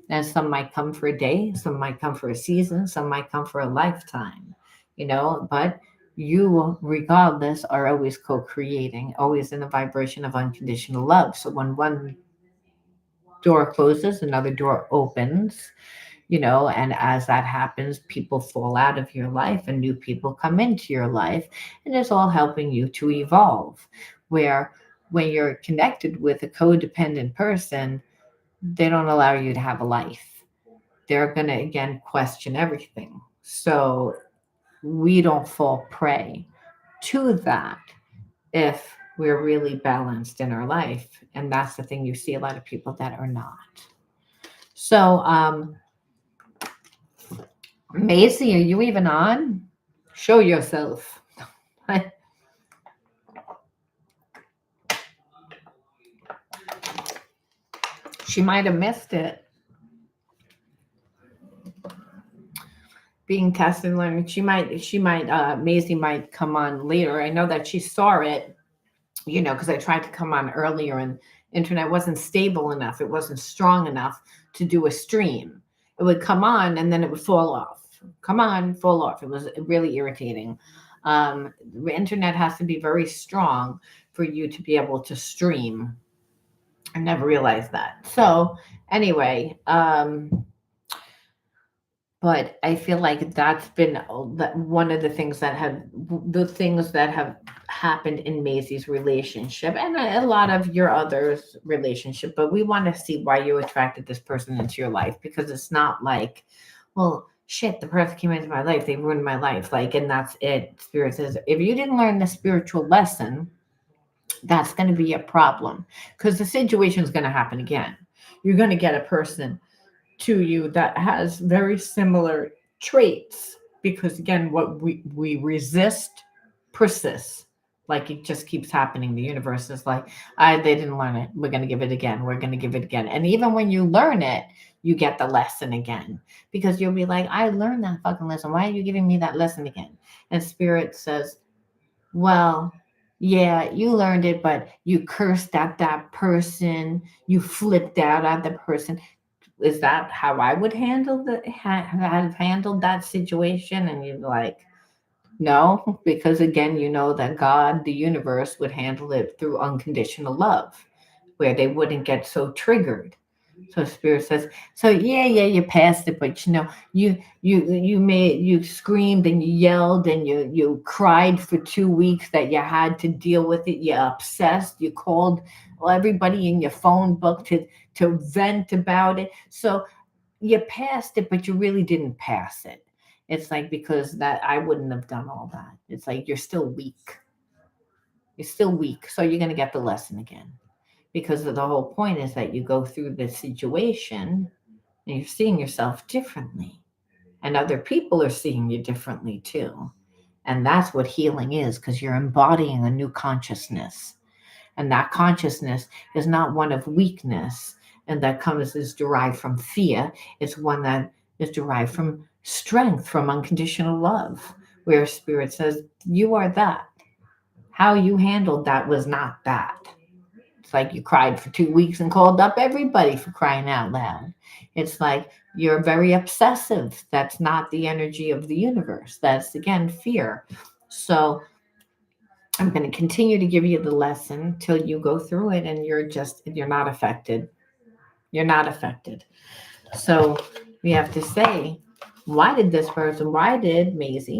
And some might come for a day, some might come for a season, some might come for a lifetime, but you, regardless, are always co-creating, always in a vibration of unconditional love. So when one door closes, another door opens, and as that happens, people fall out of your life and new people come into your life, and it's all helping you to evolve. Where when you're connected with a codependent person, they don't allow you to have a life. They're going to, again, question everything. So we don't fall prey to that if we're really balanced in our life. And that's the thing, you see a lot of people that are not. So, Macy, are you even on? Show yourself. She might have missed it. Being tested and learning. Maisie might come on later. I know that she saw it, because I tried to come on earlier and internet wasn't stable enough. It wasn't strong enough to do a stream. It would come on and then it would fall off. Come on, fall off. It was really irritating. The internet has to be very strong for you to be able to stream. I never realized that. So anyway, but I feel like that's been one of the things that have happened in Maisie's relationship and a lot of your others' relationship. But we want to see why you attracted this person into your life, because it's not like, well, shit, the person came into my life, they ruined my life. And that's it. Spirit says, if you didn't learn the spiritual lesson, that's going to be a problem, because the situation is going to happen again. You're going to get a person to you that has very similar traits, because again, what we resist persists. It just keeps happening. The universe is like, they didn't learn it, we're going to give it again, we're going to give it again. And even when you learn it, you get the lesson again, because you'll be like, I learned that fucking lesson, why are you giving me that lesson again? And Spirit says, well, yeah, you learned it, but you cursed at that person, you flipped out at the person. Is that how I would have handled that situation? And you're like, no, because again, that God, the universe, would handle it through unconditional love, where they wouldn't get so triggered. So Spirit says, so yeah, you passed it, but you screamed and you yelled and you cried for 2 weeks that you had to deal with it. You're obsessed. You called everybody in your phone book to vent about it. So you passed it, but you really didn't pass it. It's like, because that I wouldn't have done all that. It's like, you're still weak. You're still weak. So you're going to get the lesson again. Because the whole point is that you go through the situation and you're seeing yourself differently. And other people are seeing you differently too. And that's what healing is, because you're embodying a new consciousness. And that consciousness is not one of weakness. and that comes is derived from fear. It's one that is derived from strength, from unconditional love, where spirit says, you are that. How you handled that was not that. It's like you cried for 2 weeks and called up everybody for crying out loud. It's like you're very obsessive. That's not the energy of the universe. That's, again, fear. So I'm going to continue to give you the lesson till you go through it and you're not affected. You're not affected. So we have to say, why did Maisie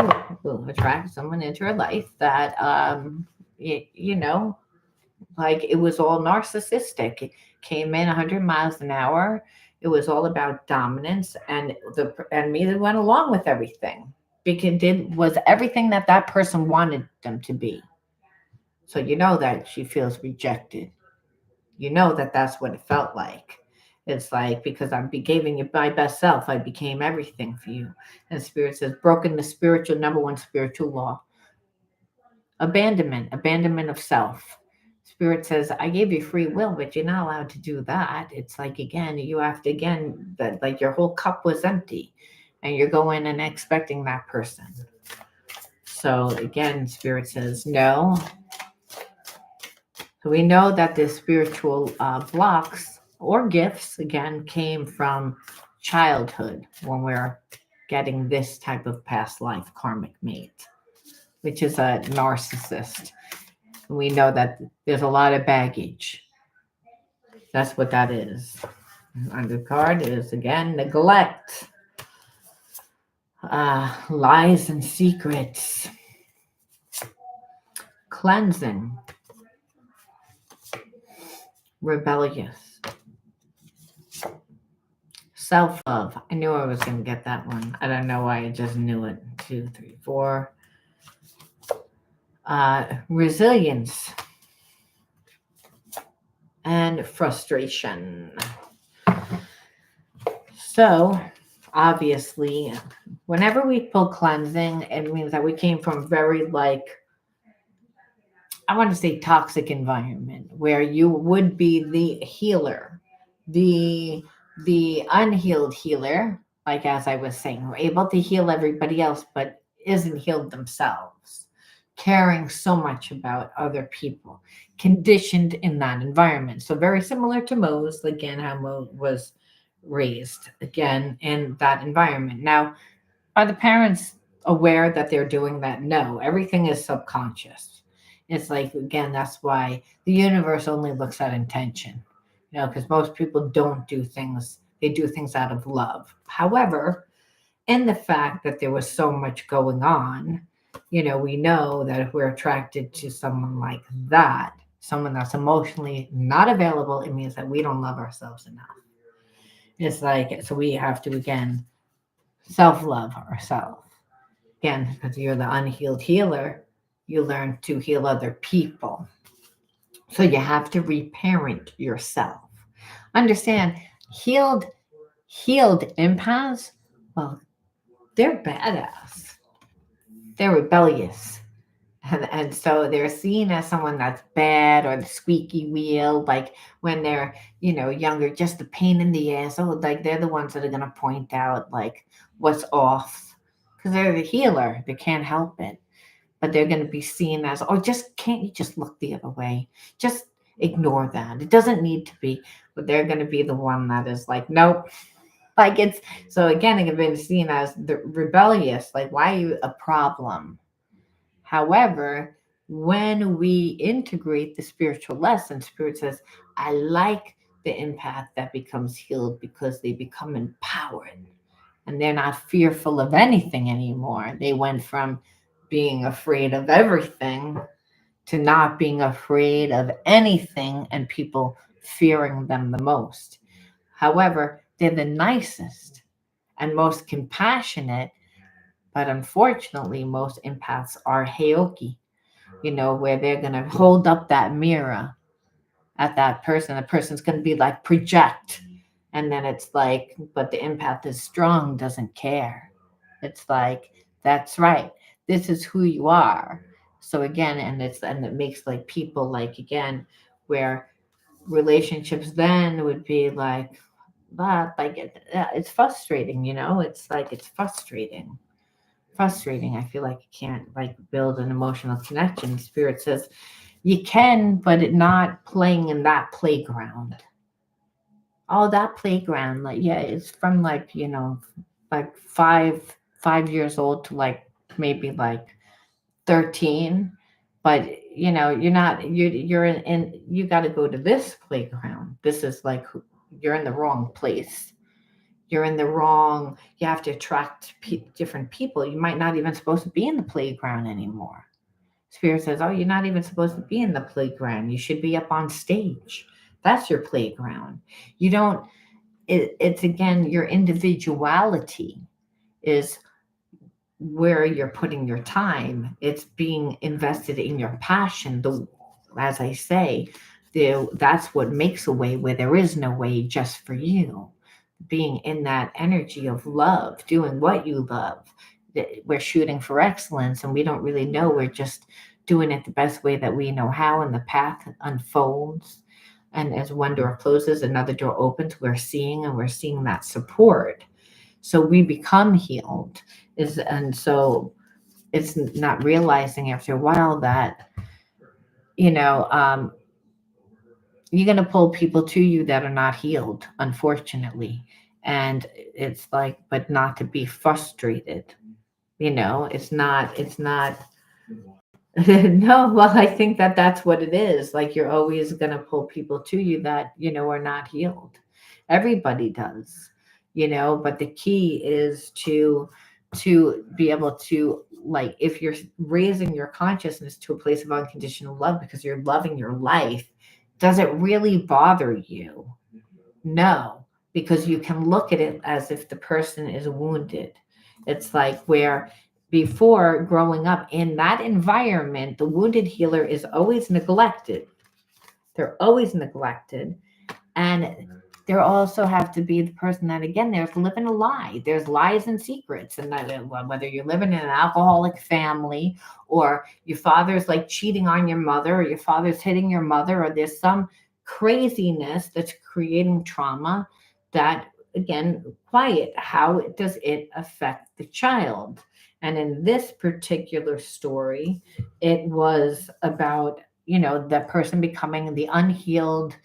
attract someone into her life that, you know, like it was all narcissistic. It came in 100 miles an hour. It was all about dominance, and Maisie went along with everything because it was everything that that person wanted them to be. So you know that she feels rejected. You know that that's what it felt like. It's like, because I'm giving you my best self, I became everything for you. And Spirit says, broken the spiritual, number one spiritual law, abandonment of self. Spirit says, I gave you free will, but you're not allowed to do that. It's like, again, you have to, again, that like your whole cup was empty and you're going and expecting that person. So again, Spirit says, no. So we know that the spiritual blocks or gifts, again, came from childhood when we're getting this type of past life karmic mate, which is a narcissist. We know that there's a lot of baggage. That's what that is. Undercard is, again, neglect, lies and secrets, cleansing, rebellious, self-love. I knew I was going to get that one. I don't know why, I just knew it. 2, 3, 4. Resilience and frustration. So obviously, whenever we pull cleansing, it means that we came from very, like, I want to say toxic environment where you would be the healer, the unhealed healer, like as I was saying, we're able to heal everybody else, but isn't healed themselves, caring so much about other people, conditioned in that environment. So very similar to Mose, again, how Mose was raised, again, in that environment. Now, are the parents aware that they're doing that? No, everything is subconscious. It's like, again, that's why the universe only looks at intention, because most people don't do things, they do things out of love. However, in the fact that there was so much going on, we know that if we're attracted to someone like that, someone that's emotionally not available, it means that we don't love ourselves enough. It's like, so we have to, again, self-love ourselves. Again, because you're the unhealed healer, you learn to heal other people. So you have to reparent yourself. Understand, healed empaths, well, they're badass. They're rebellious. And so they're seen as someone that's bad or the squeaky wheel, like when they're, younger, just a pain in the ass. Oh, like they're the ones that are going to point out like what's off because they're the healer. They can't help it. But they're going to be seen as, oh, can't you just look the other way? Just ignore that. It doesn't need to be. But they're going to be the one that is like, nope. Like it's, so again, they've been seen as the rebellious. Like, why are you a problem? However, when we integrate the spiritual lesson, Spirit says, I like the empath that becomes healed because they become empowered and they're not fearful of anything anymore. They went from being afraid of everything to not being afraid of anything and people fearing them the most. However, they're the nicest and most compassionate. But unfortunately, most empaths are heoki, where they're going to hold up that mirror at that person. The person's going to be like, project. And then it's like, but the empath is strong, doesn't care. It's like, that's right. This is who you are. So again, and it makes like people like, again, where relationships then would be like that, like it's frustrating, it's like it's frustrating. I feel like you can't like build an emotional connection. Spirit says you can, but it not playing in that playground. Oh, that playground, like yeah, it's from like like 5 years old to like maybe like 13, but you're not you're in you got to go to this playground. This is like you're in the wrong place. You're in the wrong. You have to attract different people. You might not even supposed to be in the playground anymore. Spirit says, oh, you're not even supposed to be in the playground. You should be up on stage. That's your playground. You don't it's again your individuality is where you're putting your time. It's being invested in your passion. The As I say, that's what makes a way where there is no way just for you. Being in that energy of love, doing what you love. We're shooting for excellence and we don't really know. We're just doing it the best way that we know how, and the path unfolds. And as one door closes, another door opens. We're seeing that support. So we become healed. And so it's not realizing after a while that, you know, um, you're going to pull people to you that are not healed, unfortunately. And it's like, but not to be frustrated. It's not no, well, I think that that's what it is. Like you're always going to pull people to you that, are not healed. Everybody does, but the key is to be able to, like, if you're raising your consciousness to a place of unconditional love because you're loving your life, does it really bother you? No, because you can look at it as if the person is wounded. It's like where before growing up in that environment, the wounded healer is always neglected. They're always neglected. And there also have to be the person that, again, there's living a lie. There's lies and secrets. And that whether you're living in an alcoholic family or your father's like cheating on your mother or your father's hitting your mother or there's some craziness that's creating trauma, that, again, quiet, how does it affect the child? And in this particular story, it was about, the person becoming the unhealed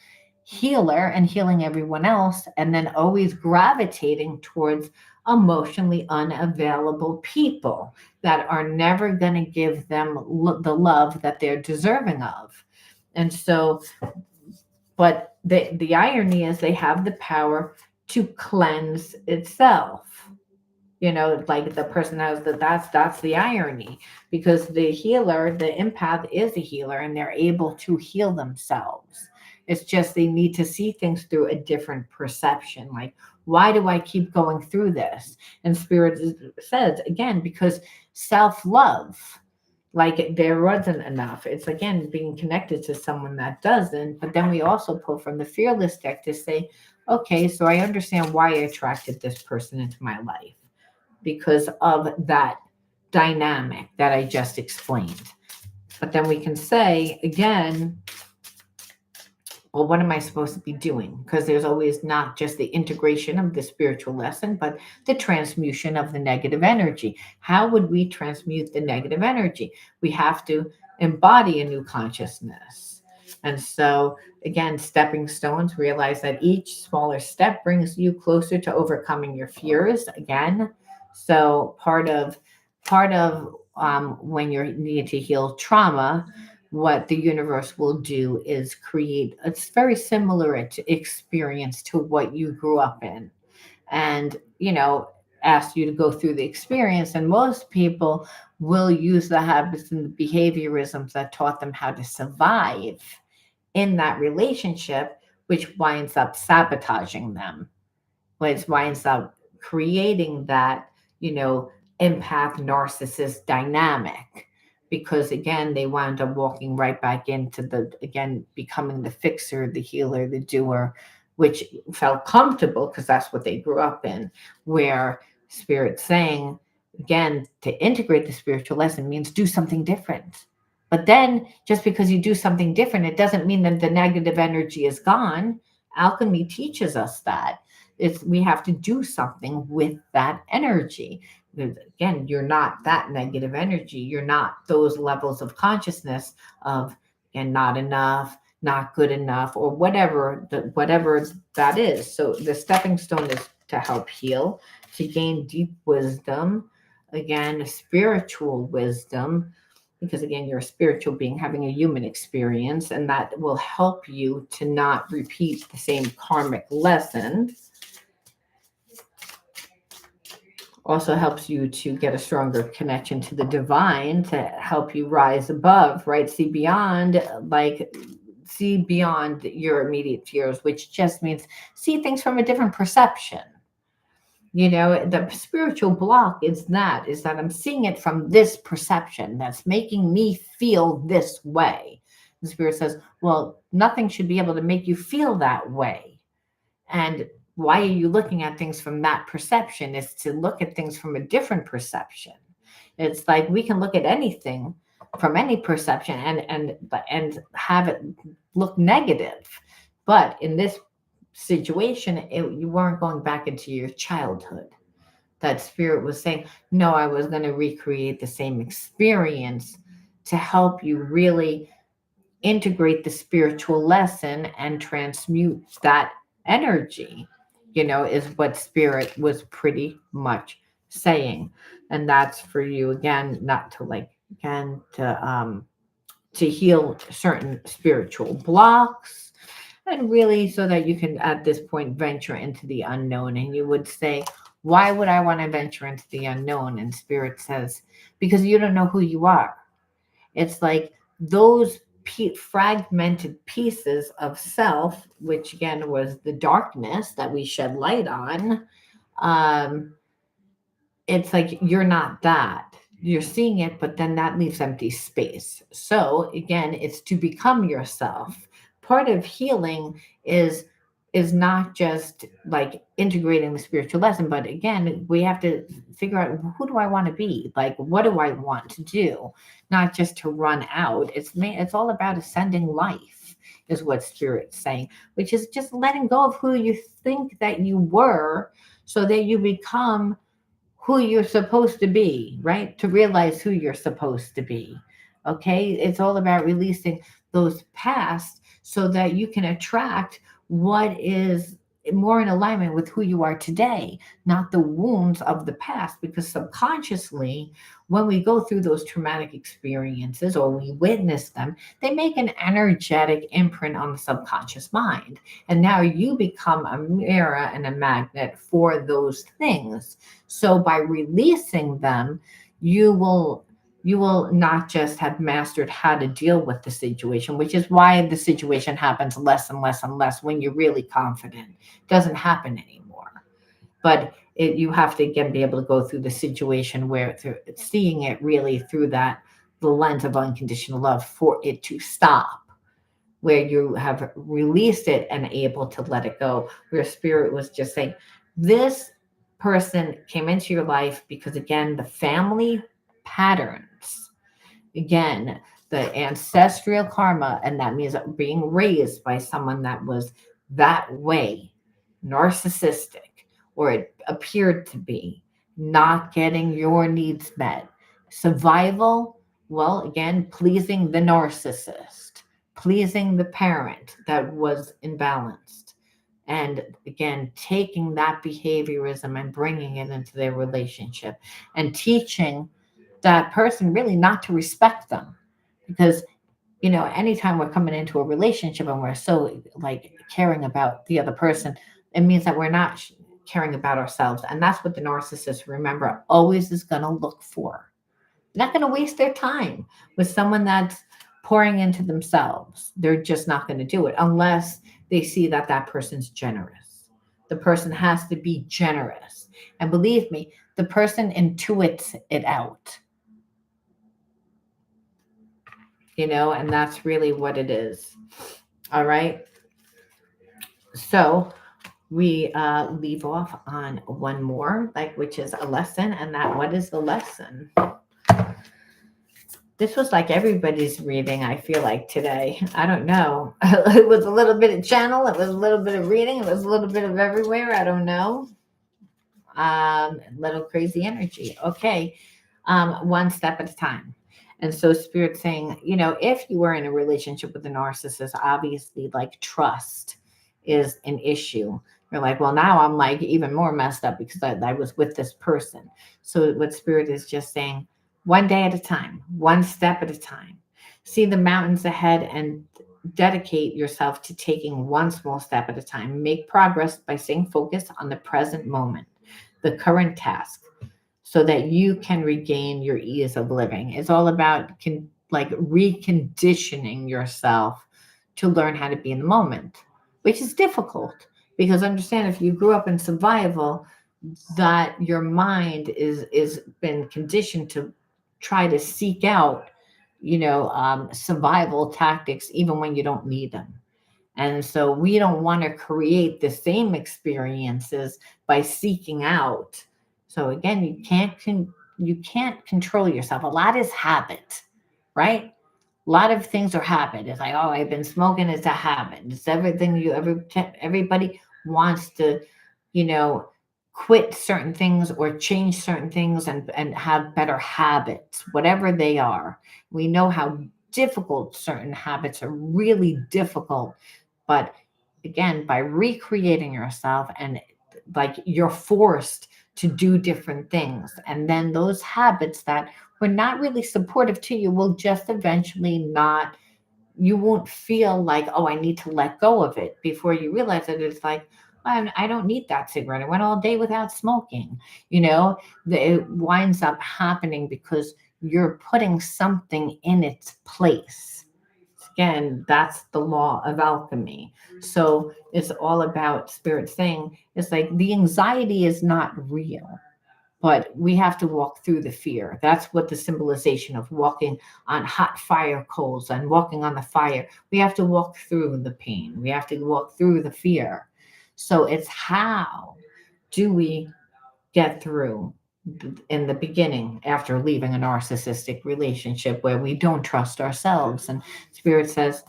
healer and healing everyone else, and then always gravitating towards emotionally unavailable people that are never going to give them the love that they're deserving of. And so, but the irony is they have the power to cleanse itself. Like the person has that's the irony, because the healer, the empath, is a healer and they're able to heal themselves. It's just they need to see things through a different perception. Like, why do I keep going through this? And Spirit says, again, because self-love, like there wasn't enough. It's, again, being connected to someone that doesn't. But then we also pull from the fearless deck to say, okay, so I understand why I attracted this person into my life, because of that dynamic that I just explained. But then we can say, again, well, what am I supposed to be doing? Because there's always not just the integration of the spiritual lesson, but the transmutation of the negative energy. How would we transmute the negative energy? We have to embody a new consciousness. And so, again, stepping stones, realize that each smaller step brings you closer to overcoming your fears again. So part of when you need to heal trauma, what the universe will do is create, it's very similar to experience to what you grew up in, and ask you to go through the experience. And most people will use the habits and the behaviorisms that taught them how to survive in that relationship, which winds up sabotaging them, which winds up creating that, empath narcissist dynamic. Because again, they wound up walking right back into again, becoming the fixer, the healer, the doer, which felt comfortable because that's what they grew up in. Where Spirit's saying, again, to integrate the spiritual lesson means do something different. But then just because you do something different, it doesn't mean that the negative energy is gone. Alchemy teaches us that we have to do something with that energy. Because, again, you're not that negative energy. You're not those levels of consciousness of, and not enough, not good enough, or whatever that is. So the stepping stone is to help heal, to gain deep wisdom, again, spiritual wisdom, because again, you're a spiritual being having a human experience, and that will help you to not repeat the same karmic lesson. Also helps you to get a stronger connection to the divine, to help you rise above, right? See beyond your immediate fears, which just means see things from a different perception. The spiritual block is that I'm seeing it from this perception that's making me feel this way. The spirit says, well, nothing should be able to make you feel that way. And why are you looking at things from that perception? Is to look at things from a different perception. It's like we can look at anything from any perception and have it look negative. But in this situation, you weren't going back into your childhood. That spirit was saying, no, I was going to recreate the same experience to help you really integrate the spiritual lesson and transmute that energy, is what spirit was pretty much saying. And that's for you, again, not to to heal certain spiritual blocks, and really so that you can at this point venture into the unknown. And you would say, why would I want to venture into the unknown? And spirit says, because you don't know who you are. It's like those fragmented pieces of self, which again was the darkness that we shed light on. It's like you're not that. You're seeing it, but then that leaves empty space. So again, it's to become yourself. Part of healing is not just like integrating the spiritual lesson, but again, we have to figure out, who do I want to be? Like, what do I want to do? Not just to run out. It's all about ascending life, is what spirit's saying, which is just letting go of who you think that you were, so that you become who you're supposed to be, right? To realize who you're supposed to be. Okay. It's all about releasing those past so that you can attract what is more in alignment with who you are today, not the wounds of the past. Because subconsciously, when we go through those traumatic experiences or we witness them, they make an energetic imprint on the subconscious mind. And now you become a mirror and a magnet for those things. So by releasing them, you will not just have mastered how to deal with the situation, which is why the situation happens less and less and less when you're really confident. It doesn't happen anymore. But you have to, again, be able to go through the situation where seeing it really through the lens of unconditional love for it to stop, where you have released it and able to let it go, where spirit was just saying, this person came into your life because, again, the family patterns, again, the ancestral karma, and that means being raised by someone that was that way, narcissistic, or it appeared to be, not getting your needs met. Survival, well, again, pleasing the narcissist, pleasing the parent that was imbalanced. And again, taking that behaviorism and bringing it into their relationship and teaching that person really not to respect them. Because, anytime we're coming into a relationship and we're so like caring about the other person, it means that we're not caring about ourselves. And that's what the narcissist, remember, always is going to look for. Not going to waste their time with someone that's pouring into themselves. They're just not going to do it unless they see that that person's generous. The person has to be generous. And believe me, the person intuits it out. And that's really what it is. All right. So we leave off on one more, which is a lesson. And what is the lesson? This was like everybody's reading, I feel like today. I don't know. It was a little bit of channel, it was a little bit of reading, it was a little bit of everywhere. I don't know. Little crazy energy. Okay. One step at a time. And so spirit saying, if you were in a relationship with a narcissist, obviously like trust is an issue. You're like, well, now I'm like even more messed up because I was with this person. So what spirit is just saying, one day at a time, one step at a time. See the mountains ahead and dedicate yourself to taking one small step at a time. Make progress by staying focused on the present moment, the current task, so that you can regain your ease of living. It's all about like reconditioning yourself to learn how to be in the moment, which is difficult because understand if you grew up in survival, that your mind is been conditioned to try to seek out, survival tactics even when you don't need them. And so we don't want to create the same experiences by seeking out. So again, you can't control yourself. A lot is habit, right? A lot of things are habit. It's like, oh, I've been smoking. It's a habit. It's everything everybody wants to, you know, quit certain things or change certain things and have better habits, whatever they are. We know how difficult certain habits are, really difficult. But again, by recreating yourself and like you're forced to do different things. And then those habits that were not really supportive to you will just eventually not, you won't feel like, oh, I need to let go of it before you realize that it's like, I don't need that cigarette. I went all day without smoking. It winds up happening because you're putting something in its place. Again, that's the law of alchemy. So it's all about spirit saying, it's like the anxiety is not real, but we have to walk through the fear. That's what the symbolization of walking on hot fire coals and walking on the fire. We have to walk through the pain. We have to walk through the fear. So it's how do we get through in the beginning after leaving a narcissistic relationship where we don't trust ourselves. And spirit says,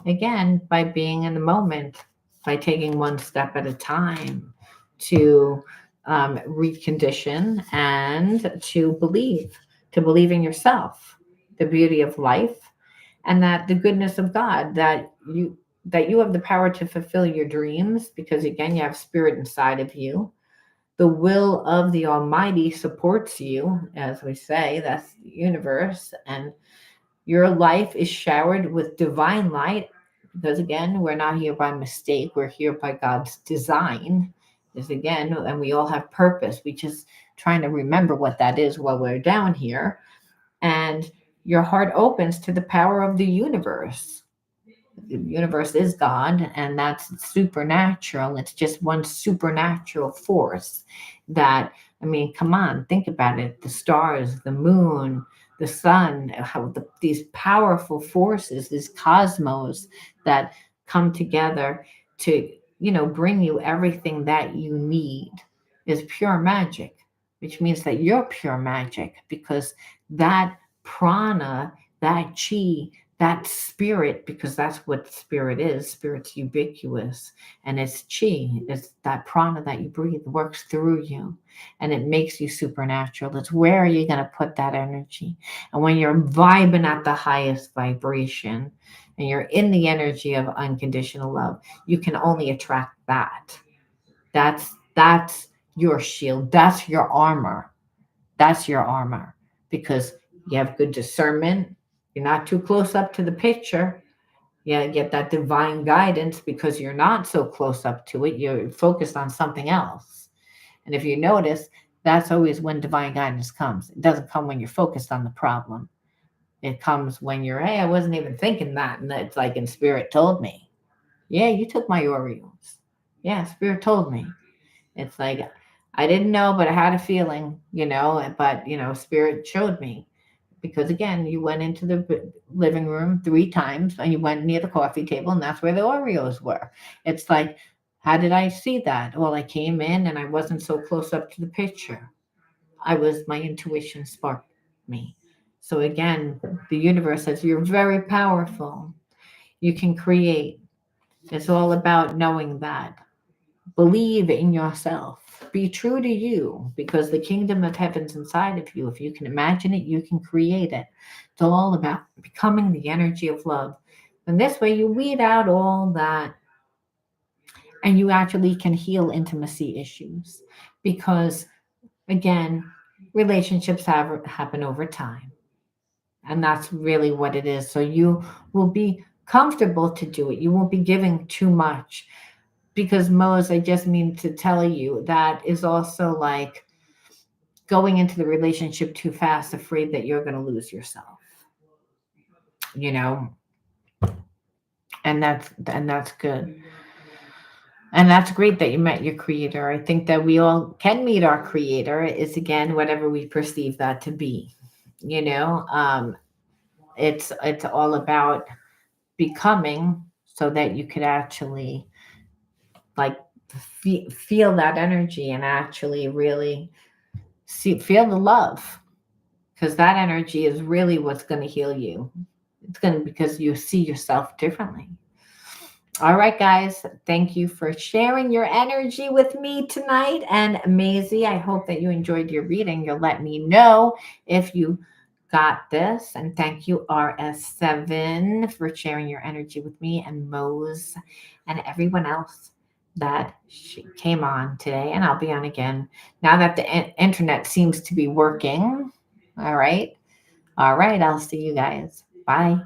again, by being in the moment, by taking one step at a time to recondition and to believe in yourself, the beauty of life, and that the goodness of God, that you have the power to fulfill your dreams because again you have spirit inside of you. The will of the Almighty supports you, as we say, that's the universe, and your life is showered with divine light because, again, we're not here by mistake, we're here by God's design. Because, again, and we all have purpose. We just trying to remember what that is while we're down here. And your heart opens to the power of the universe. The universe is God, and that's supernatural. It's just one supernatural force that, I mean, come on, think about it. The stars, the moon, the sun, these powerful forces, this cosmos that come together to, bring you everything that you need is pure magic, which means that you're pure magic because that prana, that chi, that spirit, because that's what spirit is. Spirit's ubiquitous, and it's chi. It's that prana that you breathe works through you, and it makes you supernatural. It's where are you going to put that energy? And when you're vibing at the highest vibration, and you're in the energy of unconditional love, you can only attract that. That's your shield. That's your armor. That's your armor because you have good discernment. You're not too close up to the picture. You get that divine guidance because you're not so close up to it. You're focused on something else. And if you notice, that's always when divine guidance comes. It doesn't come when you're focused on the problem. It comes when you're, hey, I wasn't even thinking that. And it's like, and spirit told me, yeah, you took my Oreos. Yeah, spirit told me. It's like, I didn't know, but I had a feeling, but, spirit showed me because again, you went into the living room 3 times and you went near the coffee table and that's where the Oreos were. It's like, how did I see that? Well, I came in and I wasn't so close up to the picture. My intuition sparked me. So again, the universe says you're very powerful. You can create. It's all about knowing that. Believe in yourself. Be true to you because the kingdom of heaven's inside of you. If you can imagine it, you can create it. It's all about becoming the energy of love. And this way, you weed out all that and you actually can heal intimacy issues. Because, again, relationships happen over time. And that's really what it is. So you will be comfortable to do it. You won't be giving too much because Mose, I just mean to tell you that is also like going into the relationship too fast, afraid that you're going to lose yourself, you know, and that's good. And that's great that you met your creator. I think that we all can meet our creator. Is again whatever we perceive that to be. You know, it's all about becoming so that you could actually like feel that energy and actually really feel the love because that energy is really what's going to heal you. It's going to because you see yourself differently. All right, guys. Thank you for sharing your energy with me tonight. And Maisie, I hope that you enjoyed your reading. You'll let me know if you got this. And thank you, RS7, for sharing your energy with me, and Mose and everyone else that came on today. And I'll be on again now that the internet seems to be working. All right. All right. I'll see you guys. Bye.